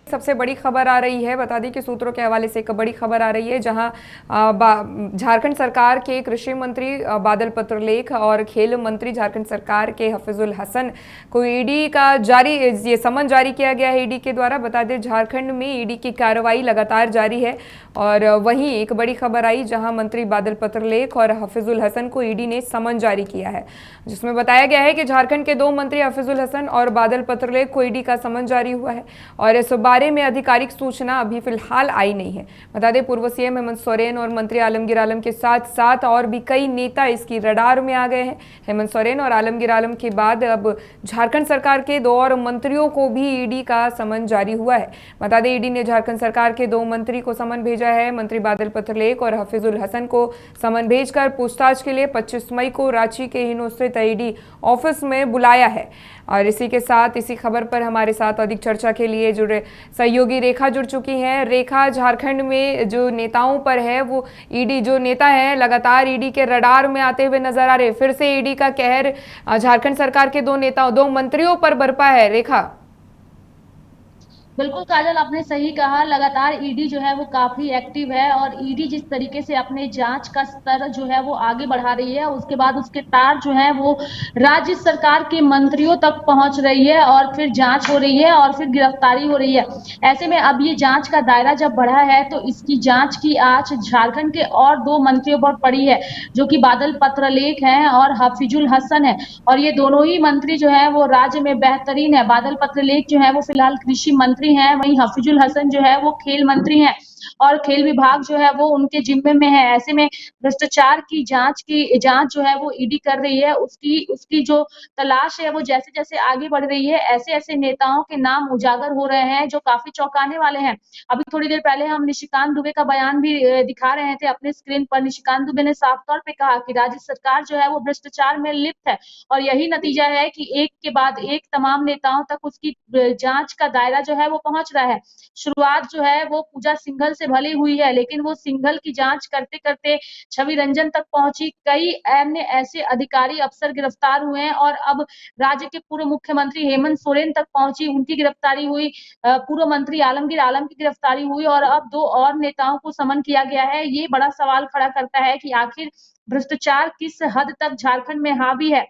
सबसे बड़ी खबर आ रही है, बता दें कि सूत्रों के हवाले से एक बड़ी खबर आ रही है जहां झारखंड सरकार के कृषि मंत्री बादल पत्रलेख और खेल मंत्री झारखंड सरकार के हफीजुल हसन को ईडी का ये समन जारी किया गया है ईडी के द्वारा। बता दें झारखंड में ईडी की कार्रवाई लगातार जारी है और वहीं एक बड़ी खबर आई जहां मंत्री बादल पत्रलेख और हफीजुल हसन को ईडी ने समन जारी किया है, जिसमें बताया गया है कि झारखंड के दो मंत्री हफीजुल हसन और बादल पत्रलेख को ईडी का समन जारी हुआ है और इस बारे में आधिकारिक सूचना अभी फिलहाल आई नहीं है। बता दें पूर्व सीएम हेमंत सोरेन और मंत्री आलमगीर आलम के साथ साथ और भी कई नेता इसकी रडार में आ गए हैं। हेमंत सोरेन और आलमगीर आलम के बाद अब झारखंड सरकार के दो और मंत्रियों को भी ईडी का समन जारी हुआ है। बता दें ईडी ने झारखंड सरकार के दो मंत्री को समन भेजा है। मंत्री बादल पत्रलेख और हफीजुल हसन को समन भेजकर पूछताछ के लिए 25 मई को रांची के हिनो स्थित ईडी ऑफिस में बुलाया है। और इसी के साथ इसी खबर पर हमारे साथ अधिक चर्चा के लिए जुड़े सहयोगी रेखा जुड़ चुकी हैं। रेखा, झारखंड में जो नेताओं पर है वो ईडी जो नेता हैं लगातार ईडी के रडार में आते हुए नजर आ रहे, फिर से ईडी का कहर झारखंड सरकार के दो मंत्रियों पर बरपा है। रेखा। बिल्कुल काजल, आपने सही कहा। लगातार ईडी जो है वो काफी एक्टिव है और ईडी जिस तरीके से अपने जांच का स्तर जो है वो आगे बढ़ा रही है, उसके बाद उसके तार जो है वो राज्य सरकार के मंत्रियों तक पहुंच रही है और फिर जांच हो रही है और फिर गिरफ्तारी हो रही है। ऐसे में अब ये जांच का दायरा जब बढ़ा है तो इसकी जांच की आंच झारखंड के और दो मंत्रियों पर पड़ी है, जो कि बादल पत्रलेख हैं और हफीजुल हसन है। और ये दोनों ही मंत्री जो है वो राज्य में बेहतरीन है। बादल पत्रलेख जो है वो फिलहाल कृषि मंत्री हैं, वहीं हफीजुल हसन जो है वो खेल मंत्री हैं और खेल विभाग जो है वो उनके जिम्मे में है। ऐसे में भ्रष्टाचार की जांच जो है वो ईडी कर रही है। उसकी उसकी जो तलाश है वो जैसे जैसे आगे बढ़ रही है, ऐसे ऐसे नेताओं के नाम उजागर हो रहे हैं जो काफी चौंकाने वाले हैं। अभी थोड़ी देर पहले हम निशिकांत दुबे का बयान भी दिखा रहे थे अपने स्क्रीन पर। निशिकांत दुबे ने साफ तौर पे कहा कि राज्य सरकार जो है वो भ्रष्टाचार में लिप्त है और यही नतीजा है कि एक के बाद एक तमाम नेताओं तक उसकी जांच का दायरा जो है वो पहुंच रहा है। शुरुआत जो है वो पूजा सिंघल से भले हुई है, लेकिन वो सिंघल की जांच करते करते छवि रंजन तक पहुंची। कई अन्य ऐसे अधिकारी अफसर गिरफ्तार हुए हैं और अब राज्य के पूर्व मुख्यमंत्री हेमंत सोरेन तक पहुंची, उनकी गिरफ्तारी हुई। पूर्व मंत्री आलमगीर आलम की गिरफ्तारी हुई और अब दो और नेताओं को समन किया गया है। ये बड़ा सवाल खड़ा करता है कि आखिर भ्रष्टाचार किस हद तक झारखंड में हावी है।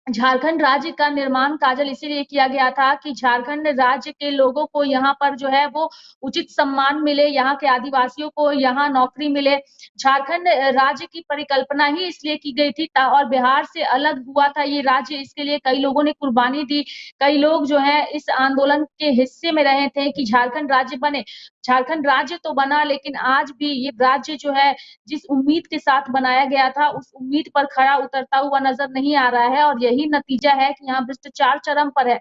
झारखंड राज्य का निर्माण काजल इसीलिए किया गया था कि झारखंड राज्य के लोगों को यहाँ पर जो है वो उचित सम्मान मिले, यहाँ के आदिवासियों को यहाँ नौकरी मिले। झारखंड राज्य की परिकल्पना ही इसलिए की गई थी और बिहार से अलग हुआ था ये राज्य, इसके लिए कई लोगों ने कुर्बानी दी। कई लोग जो है इस आंदोलन के हिस्से में रहे थे कि झारखंड राज्य बने। झारखंड राज्य तो बना, लेकिन आज भी ये राज्य जो है जिस उम्मीद के साथ बनाया गया था उस उम्मीद पर खरा उतरता हुआ नजर नहीं आ रहा है और यही नतीजा है कि यहाँ भ्रष्टाचार चरम पर है।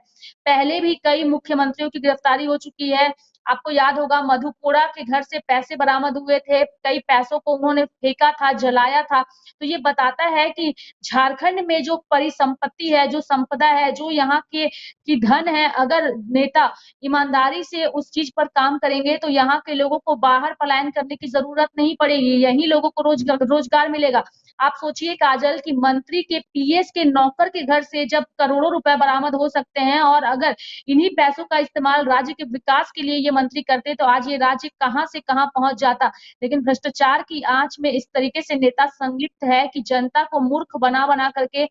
पहले भी कई मुख्यमंत्रियों की गिरफ्तारी हो चुकी है। आपको याद होगा मधु कोड़ा के घर से पैसे बरामद हुए थे, कई पैसों को उन्होंने फेंका था, जलाया था। तो ये बताता है कि झारखंड में जो परिसंपत्ति है, जो संपदा है, जो यहाँ के की धन है, अगर नेता ईमानदारी से उस चीज पर काम करेंगे तो यहाँ के लोगों को बाहर पलायन करने की जरूरत नहीं पड़ेगी, यही लोगों को रोजगार मिलेगा। आप सोचिए काजल कि मंत्री के पीएस के नौकर के घर से जब करोड़ों रुपए बरामद हो सकते हैं और अगर इन्हीं पैसों का इस्तेमाल राज्य के विकास के लिए ये मंत्री करते तो आज ये राज्य कहां से कहां पहुंच जाता। लेकिन भ्रष्टाचार की आंच में इस तरीके से नेता संलिप्त है कि जनता को मूर्ख बना बना करके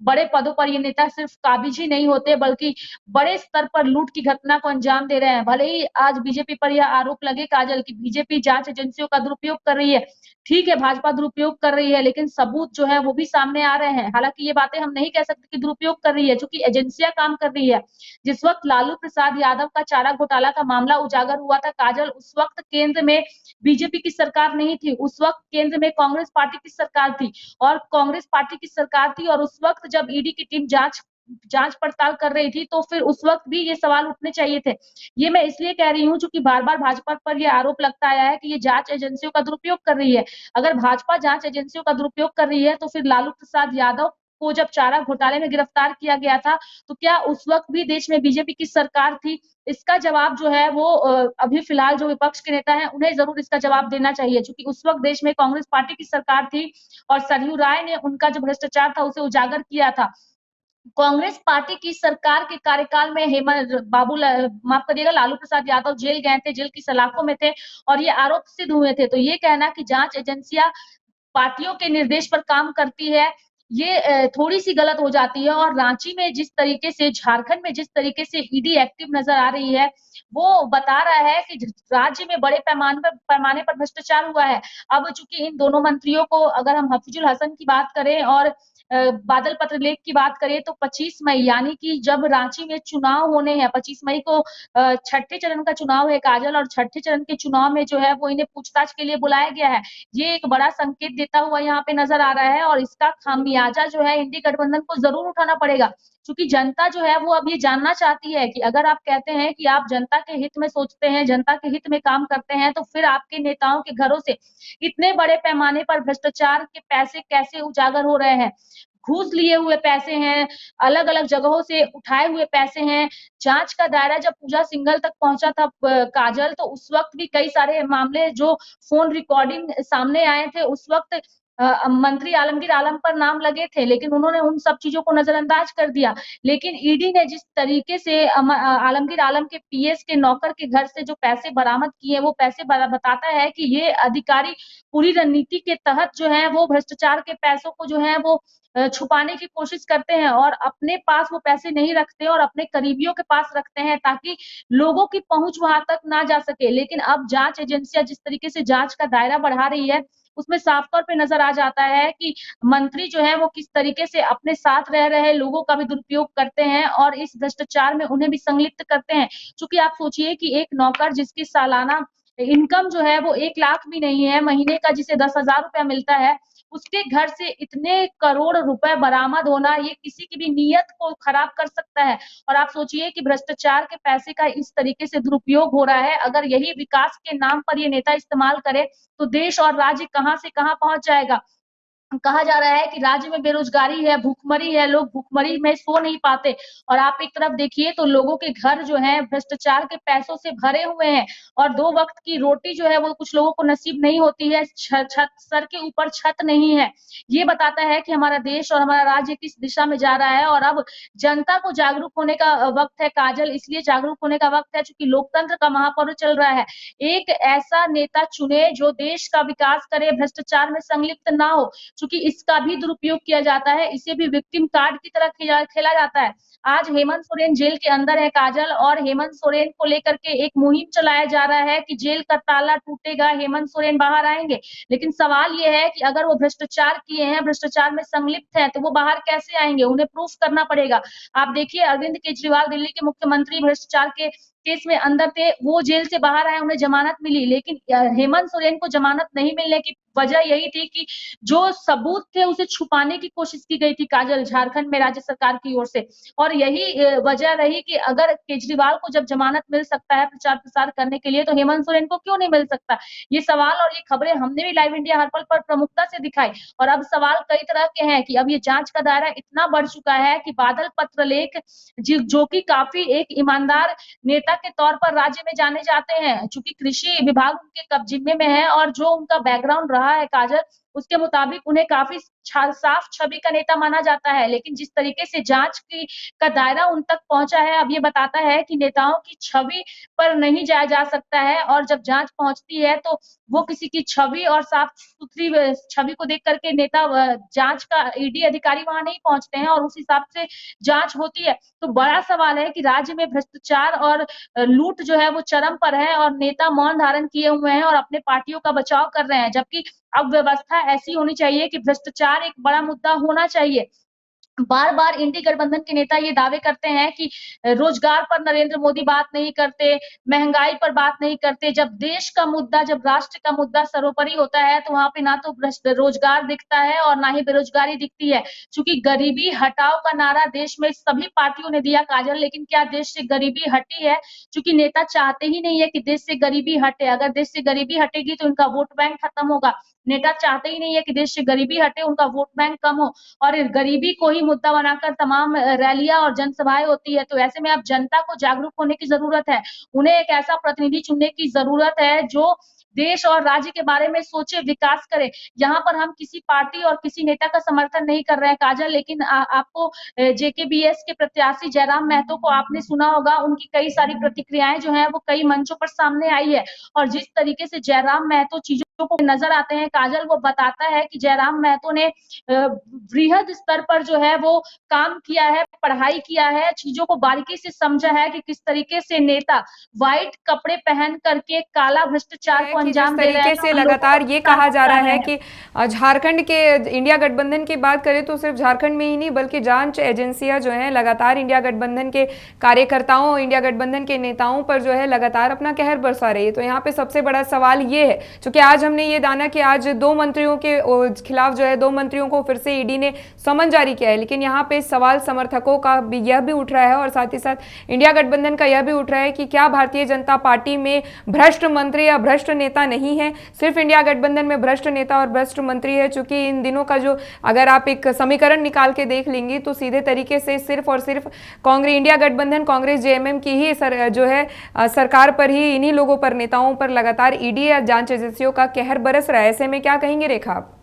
बड़े पदों पर ये नेता सिर्फ काबिज ही नहीं होते बल्कि बड़े स्तर पर लूट की घटना को अंजाम दे रहे हैं। भले ही आज बीजेपी पर यह आरोप लगे काजल कि बीजेपी जांच एजेंसियों का दुरुपयोग कर रही है, ठीक है भाजपा दुरुपयोग कर रही है, लेकिन सबूत जो है वो भी सामने आ रहे हैं। हालांकि ये बातें हम नहीं कह सकते कि दुरुपयोग कर रही है, क्योंकि एजेंसियां काम कर रही है। जिस वक्त लालू प्रसाद यादव का चारा घोटाला का मामला उजागर हुआ था काजल, उस वक्त केंद्र में बीजेपी की सरकार नहीं थी, उस वक्त केंद्र में कांग्रेस पार्टी की सरकार थी और कांग्रेस पार्टी की सरकार थी और उस वक्त जब ईडी की टीम जांच पड़ताल कर रही थी तो फिर उस वक्त भी ये सवाल उठने चाहिए थे। ये मैं इसलिए कह रही हूँ क्योंकि बार बार भाजपा पर यह आरोप लगता आया है कि ये जांच एजेंसियों का दुरुपयोग कर रही है। अगर भाजपा जांच एजेंसियों का दुरुपयोग कर रही है तो फिर लालू प्रसाद यादव को जब चारा घोटाले में गिरफ्तार किया गया था तो क्या उस वक्त भी देश में बीजेपी की सरकार थी? इसका जवाब जो है वो अभी फिलहाल जो विपक्ष के नेता हैं उन्हें जरूर इसका जवाब देना चाहिए, क्योंकि उस वक्त देश में कांग्रेस पार्टी की सरकार थी और सरयू राय ने उनका जो भ्रष्टाचार था उसे उजागर किया था। कांग्रेस पार्टी की सरकार के कार्यकाल में माफ करिएगा, लालू प्रसाद यादव जेल गए थे, जेल की सलाखों में थे और ये आरोप सिद्ध हुए थे। तो ये कहना कि जांच एजेंसियां पार्टियों के निर्देश पर काम करती है, ये थोड़ी सी गलत हो जाती है। और रांची में जिस तरीके से, झारखंड में जिस तरीके से ईडी एक्टिव नजर आ रही है, वो बता रहा है कि राज्य में बड़े पैमाने पर भ्रष्टाचार हुआ है। अब चूंकि इन दोनों मंत्रियों को, अगर हम हफीजुल हसन की बात करें और बादल पत्रलेख की बात करें, तो 25 मई यानी कि जब रांची में चुनाव होने हैं, 25 मई को छठे चरण का चुनाव है काजल, और छठे चरण के चुनाव में जो है वो इन्हें पूछताछ के लिए बुलाया गया है। ये एक बड़ा संकेत देता हुआ यहाँ पे नजर आ रहा है और इसका खामियाजा जो है इंडी गठबंधन को जरूर उठाना पड़ेगा, क्योंकि जनता जो है वो अब ये जानना चाहती है कि अगर आप कहते हैं कि आप जनता के हित में सोचते हैं, जनता के हित में काम करते हैं, तो फिर आपके नेताओं के घरों से इतने बड़े पैमाने पर भ्रष्टाचार के पैसे कैसे उजागर हो रहे हैं। घूस लिए हुए पैसे हैं, अलग अलग जगहों से उठाए हुए पैसे हैं। जांच का दायरा जब पूजा सिंघल तक पहुंचा था काजल, तो उस वक्त भी कई सारे मामले जो फोन रिकॉर्डिंग सामने आए थे, उस वक्त मंत्री आलमगीर आलम पर नाम लगे थे, लेकिन उन्होंने उन सब चीजों को नजरअंदाज कर दिया। लेकिन ईडी ने जिस तरीके से आलमगीर आलम के पीएस के नौकर के घर से जो पैसे बरामद किए, वो पैसे बताता है कि ये अधिकारी पूरी रणनीति के तहत जो है वो भ्रष्टाचार के पैसों को जो है वो छुपाने की कोशिश करते हैं और अपने पास वो पैसे नहीं रखते और अपने करीबियों के पास रखते हैं, ताकि लोगों की पहुंच वहां तक ना जा सके। लेकिन अब जांच एजेंसियां जिस तरीके से जांच का दायरा बढ़ा रही है, उसमें साफ तौर पे नजर आ जाता है कि मंत्री जो है वो किस तरीके से अपने साथ रह रहे लोगों का भी दुरुपयोग करते हैं और इस भ्रष्टाचार में उन्हें भी संलिप्त करते हैं। क्योंकि आप सोचिए कि एक नौकर जिसकी सालाना इनकम जो है वो 1 लाख भी नहीं है, महीने का जिसे 10,000 रुपया मिलता है, उसके घर से इतने करोड़ रुपए बरामद होना, ये किसी की भी नीयत को खराब कर सकता है। और आप सोचिए कि भ्रष्टाचार के पैसे का इस तरीके से दुरुपयोग हो रहा है, अगर यही विकास के नाम पर ये नेता इस्तेमाल करे, तो देश और राज्य कहां से कहां पहुंच जाएगा। कहा जा रहा है कि राज्य में बेरोजगारी है, भूखमरी है, लोग भूखमरी में सो नहीं पाते। और आप एक तरफ देखिए तो लोगों के घर जो है भ्रष्टाचार के पैसों से भरे हुए हैं और 2 वक्त की रोटी जो है वो कुछ लोगों को नसीब नहीं होती है, छत सर के ऊपर छत नहीं है। ये बताता है कि हमारा देश और हमारा राज्य किस दिशा में जा रहा है। और अब जनता को जागरूक होने का वक्त है काजल, इसलिए जागरूक होने का वक्त है क्योंकि लोकतंत्र का महापर्व चल रहा है। एक ऐसा नेता चुने जो देश का विकास करे, भ्रष्टाचार में संलिप्त ना हो, चूंकि इसका भी दुरुपयोग किया जाता है, इसे भी विक्टिम कार्ड की तरह खेला जाता है। आज हेमंत सोरेन जेल के अंदर है काजल, और हेमंत सोरेन को लेकर के एक मुहिम चलाया जा रहा है कि जेल का ताला टूटेगा, हेमंत सोरेन बाहर आएंगे। लेकिन सवाल ये है कि अगर वो भ्रष्टाचार किए हैं, भ्रष्टाचार में संलिप्त है, तो वो बाहर कैसे आएंगे, उन्हें प्रूफ करना पड़ेगा। आप देखिए अरविंद केजरीवाल दिल्ली के मुख्यमंत्री भ्रष्टाचार के केस में अंदर थे, वो जेल से बाहर आए, उन्हें जमानत मिली, लेकिन हेमंत सोरेन को जमानत नहीं मिलने की वजह यही थी कि जो सबूत थे उसे छुपाने की कोशिश की गई थी काजल, झारखंड में राज्य सरकार की ओर से। और यही वजह रही कि अगर केजरीवाल को जब जमानत मिल सकता है प्रचार प्रसार करने के लिए, तो हेमंत सोरेन को क्यों नहीं मिल सकता। ये सवाल और ये खबरें हमने भी लाइव इंडिया हर पल पर प्रमुखता से दिखाई। और अब सवाल कई तरह के हैं कि अब ये जांच का दायरा इतना बढ़ चुका है कि बादल पत्रलेख जो कि काफी एक ईमानदार नेता के तौर पर राज्य में जाने जाते हैं, चूंकि कृषि विभाग उनके जिम्मे में है और जो उनका बैकग्राउंड रहा है काजल, उसके मुताबिक उन्हें काफी साफ छवि का नेता माना जाता है। लेकिन जिस तरीके से जांच की का दायरा उन तक पहुंचा है, अब ये बताता है कि नेताओं की छवि पर नहीं जाया जा सकता है। और जब जांच पहुंचती है तो वो किसी की छवि और साफ सुथरी छवि को देख करके नेता जांच का ईडी अधिकारी वहां नहीं पहुंचते हैं और उस हिसाब से जांच होती है। तो बड़ा सवाल है कि राज्य में भ्रष्टाचार और लूट जो है वो चरम पर है और नेता मौन धारण किए हुए हैं और अपने पार्टियों का बचाव कर रहे हैं, जबकि अब व्यवस्था ऐसी होनी चाहिए कि भ्रष्टाचार एक बड़ा मुद्दा होना चाहिए। बार बार इंडी गठबंधन के नेता ये दावे करते हैं कि रोजगार पर नरेंद्र मोदी बात नहीं करते, महंगाई पर बात नहीं करते। जब देश का मुद्दा, जब राष्ट्र का मुद्दा सर्वोपरि होता है, तो वहां पे ना तो रोजगार दिखता है और ना ही बेरोजगारी दिखती है। क्योंकि गरीबी हटाओ का नारा देश में सभी पार्टियों ने दिया काजल, लेकिन क्या देश से गरीबी हटी है? क्योंकि नेता चाहते ही नहीं है कि देश से गरीबी हटे। अगर देश से गरीबी हटेगी तो इनका वोट बैंक खत्म होगा। नेता चाहते ही नहीं है कि देश से गरीबी हटे, उनका वोट बैंक कम हो और गरीबी को ही मुद्दा बनाकर तमाम रैलियां और जनसभाएं होती है। तो ऐसे में अब जनता को जागरूक होने की जरूरत है। उन्हें एक ऐसा प्रतिनिधि चुनने की जरूरत है जो देश और राज्य के बारे में सोचे, विकास करे। यहाँ पर हम किसी पार्टी और किसी नेता का समर्थन नहीं कर रहे हैं काजल, लेकिन आपको जेकेबीएस के प्रत्याशी जयराम महतो को आपने सुना होगा, उनकी कई सारी प्रतिक्रियाएं जो है वो कई मंचों पर सामने आई है और जिस तरीके से जयराम महतो चीजों को नजर आते हैं काजल, वो बताता है कि जयराम महतो ने वृहद स्तर पर जो है वो काम किया है, पढ़ाई किया है, चीजों को बारीकी से समझा है कि किस तरीके से नेता व्हाइट कपड़े पहन करके काला भ्रष्टाचार को कि जिस अंजाम दे रहे तरीके हैं से और लोगों लगातार को ये नुकसान कहा जा पहुंचा रहा रहे है हैं। कि झारखंड के इंडिया गठबंधन की बात करें तो सिर्फ झारखंड में ही नहीं बल्कि जांच एजेंसियां जो हैं लगातार इंडिया गठबंधन के कार्यकर्ताओं, इंडिया गठबंधन के नेताओं पर जो है लगातार अपना कहर बरसा रही है। तो यहाँ पे सबसे बड़ा सवाल ये है, क्योंकि आज हमने ये जाना कि आज 2 मंत्रियों के खिलाफ जो है 2 मंत्रियों को फिर से ईडी ने समन जारी किया है, लेकिन यहाँ पे सवाल समर्थकों का भी यह भी उठ रहा है और साथ ही साथ इंडिया गठबंधन का यह भी उठ रहा है कि क्या भारतीय जनता पार्टी में भ्रष्ट मंत्री या भ्रष्ट नेता नहीं है, सिर्फ इंडिया गठबंधन में भ्रष्ट नेता और भ्रष्ट मंत्री है। चूंकि इन दिनों का जो अगर आप एक समीकरण निकाल के देख लेंगे तो सीधे तरीके से सिर्फ और सिर्फ कांग्रेस, इंडिया गठबंधन कांग्रेस जेएमएम की ही जो है सरकार पर ही, इन्हीं लोगों पर, नेताओं पर लगातार ईडी या जांच एजेंसियों का कहर बरस रहा है। ऐसे में क्या कहेंगे रेखा आप?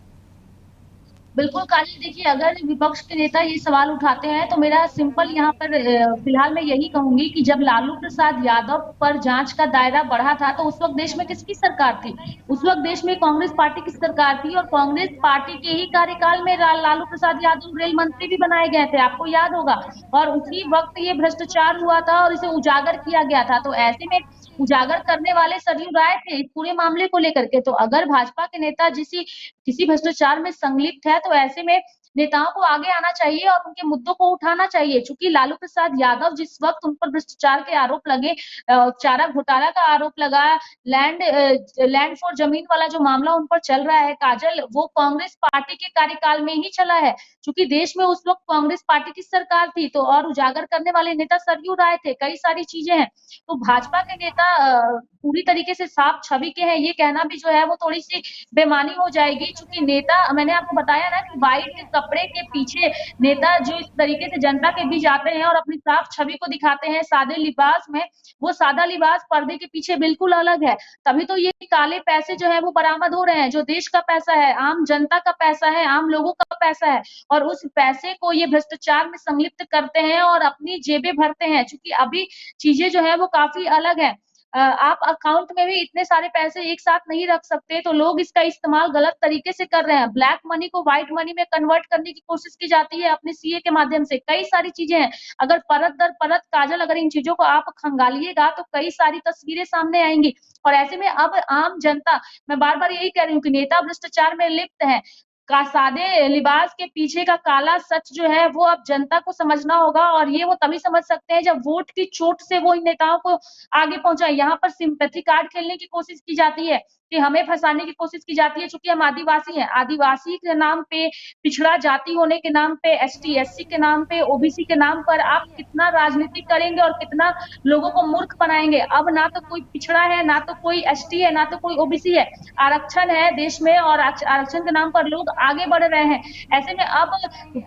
बिल्कुल काजल, देखिए अगर विपक्ष के नेता ये सवाल उठाते हैं तो मेरा सिंपल यहाँ पर फिलहाल मैं यही कहूंगी कि जब लालू प्रसाद यादव पर जांच का दायरा बढ़ा था तो उस वक्त देश में किसकी सरकार थी? उस वक्त देश में कांग्रेस पार्टी की सरकार थी और कांग्रेस पार्टी के ही कार्यकाल में लालू प्रसाद यादव रेल मंत्री भी बनाए गए थे, आपको याद होगा। और उसी वक्त ये भ्रष्टाचार हुआ था और इसे उजागर किया गया था। तो ऐसे में उजागर करने वाले सरयू राय थे इस पूरे मामले को लेकर के। तो अगर भाजपा के नेता किसी भ्रष्टाचार में संलिप्त है तो ऐसे में नेताओं को आगे आना चाहिए और उनके मुद्दों को उठाना चाहिए। चूंकि लालू प्रसाद यादव जिस वक्त उन पर भ्रष्टाचार के आरोप लगे, चारा घोटाला का आरोप लगा, लैंड फॉर जमीन वाला जो मामला उन पर चल रहा है काजल, वो कांग्रेस पार्टी के कार्यकाल में ही चला है। चूंकि देश में उस वक्त कांग्रेस पार्टी की सरकार थी तो और उजागर करने वाले नेता सरयू राय थे, कई सारी चीजें हैं। तो भाजपा के नेता पूरी तरीके से साफ छवि के हैं, ये कहना भी जो है वो थोड़ी सी बेमानी हो जाएगी। चूंकि नेता, मैंने आपको बताया ना कि व्हाइट कपड़े के पीछे नेता जो इस तरीके से जनता के बीच आते हैं और अपनी साफ छवि को दिखाते हैं सादे लिबास में, वो सादा लिबास पर्दे के पीछे बिल्कुल अलग है। तभी तो ये काले पैसे जो है वो बरामद हो रहे हैं, जो देश का पैसा है, आम जनता का पैसा है, आम लोगों का पैसा है और उस पैसे को ये भ्रष्टाचार में संलिप्त करते हैं और अपनी जेबें भरते हैं। चूंकि अभी चीजें जो है वो काफी अलग है। आप अकाउंट में भी इतने सारे पैसे एक साथ नहीं रख सकते, तो लोग इसका इस्तेमाल गलत तरीके से कर रहे हैं। ब्लैक मनी को व्हाइट मनी में कन्वर्ट करने की कोशिश की जाती है अपने सीए के माध्यम से, कई सारी चीजें हैं। अगर परत दर परत काजल, अगर इन चीजों को आप खंगालिएगा तो कई सारी तस्वीरें सामने आएंगी। और ऐसे में अब आम जनता, मैं बार बार यही कह रही हूँ कि नेता भ्रष्टाचार में लिप्त है, का सादे लिबास के पीछे का काला सच जो है वो अब जनता को समझना होगा और ये वो तभी समझ सकते हैं जब वोट की चोट से वो इन नेताओं को आगे पहुंचाए। यहाँ पर सिंपैथी कार्ड खेलने की कोशिश की जाती है कि हमें फंसाने की कोशिश की जाती है। चूंकि हम आदिवासी हैं, आदिवासी के नाम पे, पिछड़ा जाति होने के नाम पे, एसटी एससी के नाम पे, ओबीसी के नाम पर आप कितना राजनीति करेंगे और कितना लोगों को मूर्ख बनाएंगे। अब ना तो कोई पिछड़ा है, ना तो कोई एसटी है, ना तो कोई ओबीसी है, आरक्षण है देश में और आरक्षण के नाम पर लोग आगे बढ़ रहे हैं। ऐसे में अब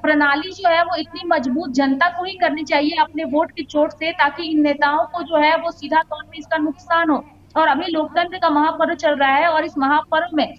प्रणाली जो है वो इतनी मजबूत जनता को ही करनी चाहिए अपने वोट की चोट से, ताकि इन नेताओं को जो है वो सीधा तौर पे इसका नुकसान हो। और अभी लोकतंत्र का महापर्व चल रहा है और इस महापर्व में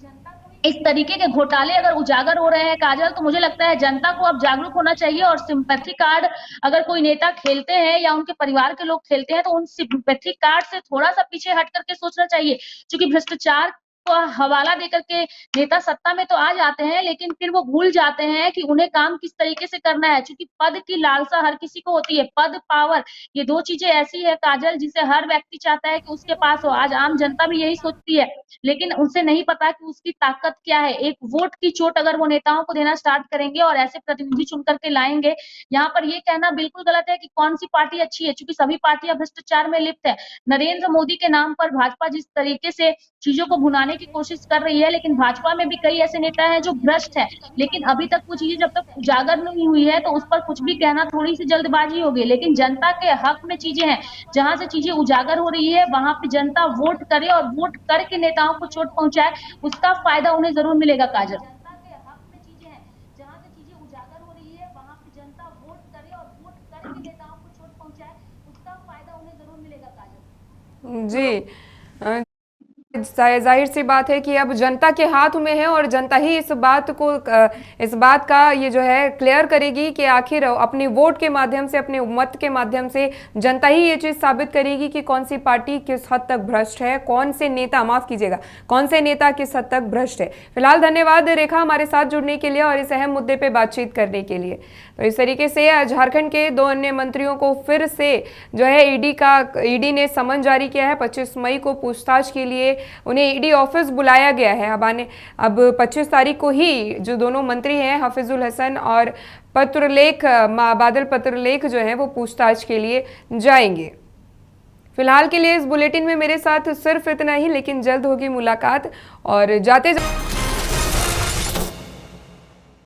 इस तरीके के घोटाले अगर उजागर हो रहे हैं काजल, तो मुझे लगता है जनता को अब जागरूक होना चाहिए और सिंपैथी कार्ड अगर कोई नेता खेलते हैं या उनके परिवार के लोग खेलते हैं तो उन सिंपैथी कार्ड से थोड़ा सा पीछे हट करके सोचना चाहिए। क्योंकि भ्रष्टाचार को हवाला देकर के नेता सत्ता में तो आ जाते हैं, लेकिन फिर वो भूल जाते हैं कि उन्हें काम किस तरीके से करना है। क्योंकि पद की लालसा हर किसी को होती है, पद, पावर, ये दो चीजें ऐसी है काजल जिसे हर व्यक्ति चाहता है कि उसके पास हो। आज आम जनता भी यही सोचती है, लेकिन उसे नहीं पता कि उसकी ताकत क्या है। एक वोट की चोट अगर वो नेताओं को देना स्टार्ट करेंगे और ऐसे प्रतिनिधि चुन करके लाएंगे, यहाँ पर ये कहना बिल्कुल गलत है कि कौन सी पार्टी अच्छी है, क्योंकि सभी पार्टियां भ्रष्टाचार में लिप्त है। नरेंद्र मोदी के नाम पर भाजपा जिस तरीके से चीजों को भुनाने की कोशिश कर रही है, लेकिन भाजपा में भी कई ऐसे नेता हैं जो भ्रष्ट है। लेकिन अभी तक वो चीजें जब तक उजागर नहीं हुई है तो उस पर कुछ भी कहना थोड़ी सी जल्दबाजी होगी। लेकिन जनता के हक में चीजें हैं, जहां से चीजें उजागर हो रही है वहां पे जनता वोट करे और वोट करके नेताओं को चोट पहुंचाए, उसका फायदा उन्हें जरूर मिलेगा काजल। जनता के हक में चीजें हैं, जहां से चीजें उजागर हो रही है वहां पे जनता वोट करे और वोट करके नेताओं को चोट पहुंचाए, उसका फायदा उन्हें जरूर मिलेगा काजल। जी। अ, जाहिर सी बात है कि अब जनता के हाथ में है और जनता ही इस बात का ये जो है क्लियर करेगी कि आखिर अपने वोट के माध्यम से, अपने मत के माध्यम से जनता ही ये चीज साबित करेगी कि कौन सी पार्टी किस हद तक भ्रष्ट है, कौन से नेता, माफ कीजिएगा, कौन से नेता किस हद तक भ्रष्ट है। फिलहाल धन्यवाद रेखा हमारे साथ जुड़ने के लिए और इस अहम मुद्दे पर बातचीत करने के लिए। तो इस तरीके से झारखंड के 2 अन्य मंत्रियों को फिर से जो है ईडी ने समन जारी किया है। 25 मई को पूछताछ के लिए उन्हें ईडी ऑफिस बुलाया गया है। अब 25 तारीख को ही जो दोनों मंत्री हैं हफीजुल हसन और बादल पत्रलेख जो है वो पूछताछ के लिए जाएंगे। फिलहाल के लिए इस बुलेटिन में मेरे साथ सिर्फ इतना ही, लेकिन जल्द होगी मुलाकात और जाते